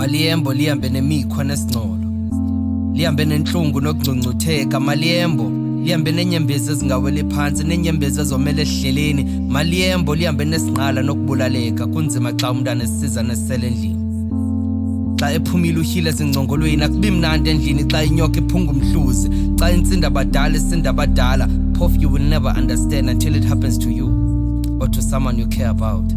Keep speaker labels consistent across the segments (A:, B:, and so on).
A: Maliembo lihambe nemikhwa nesingcolo, lihambe nenhlungu nokungcungcutheka. Maliembo lihambe nenyembezi ezingawele phansi, nenyembezi ezomela ehleleni. Maliembo lihambe nesinqala nokubulaleka. Kunzima xa umntana esiza nesele endlini, xa ephumile uhile ezingcongolweni. Akubi mnandi endlini xa inyoka iphunga umhluzi, xa insinda badala isinda badala. Phofu you will never understand until it happens to you or to someone you care about.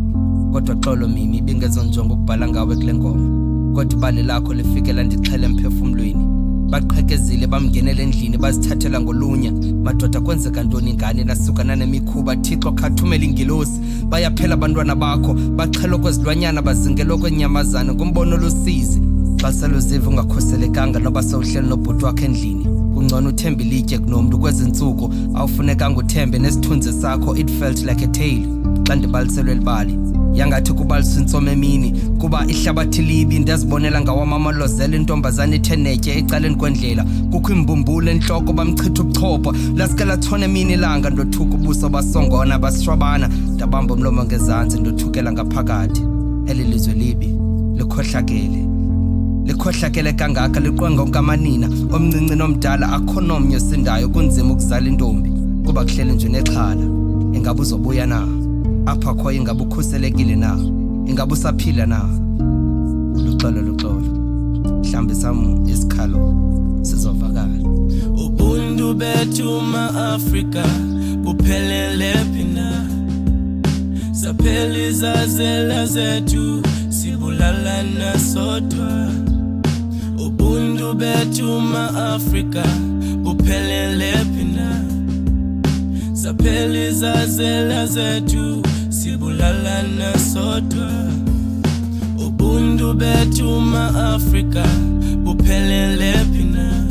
A: Kodwa xolo mimi ibingezonjongo ukubhala ngawe kule ngoma, kodwa ibali lakho lifikela ndixhele emphefumlweni. Baqhekezile bamngenela endlini bazithathela ngolunya. Madoda kwenzeka ntoni ngane nasukana nemikhuba? Thixo khathumela ingilosi. Bayaphela abantwana bakho, baxhelwa kwezilwanyana, bazingelwa kwenyamazana. Ngumbono lusizi xa seluziva ungakhuselekanga noba sewuhleli nobhuti wakho endlini. Kungcono uthembe ilitye kunomntu kwezi ntsuku. Awufunekanga uthembe nesithunzi sakho. It felt like a tale xa ndibaliselwe libali, yangathi kubaliswa intsomo emini. Kuba ihlabathi libi ndazibonela ngawamamalozela intombazane ithenetye ecaleni kwendlela. Kukho imbumbulu entloko bamchitha ubuchopho. Laske lathona emini ilanga ndothuka ubuso basongona basishwabana. Ndabamba umlomo ngezantsi ndothukela ngaphakathi. Eli lizwe libi likhohlakele kangaka, liqwenga ngamanina omncinci nomdala. Akho nomnye osindayo, kunzima ukuzala intombi kuba kuhleli nje nexhala. Ingabe uzobuya na? Apha kho ingabe ukhuselekile na? Ingabe usaphila na? Luxolo mhlambe sam isikhalo sizovakala.
B: Ubuntu bethu ma-Afrika buphelele phina, saphela izazela zethu sibulalana sodwa. Ubuntu bethu ma-Afrika buphelele phina, saphela izazela zethu sibulalana sodwa. Ubuntu bethu ma-Afrika buphelele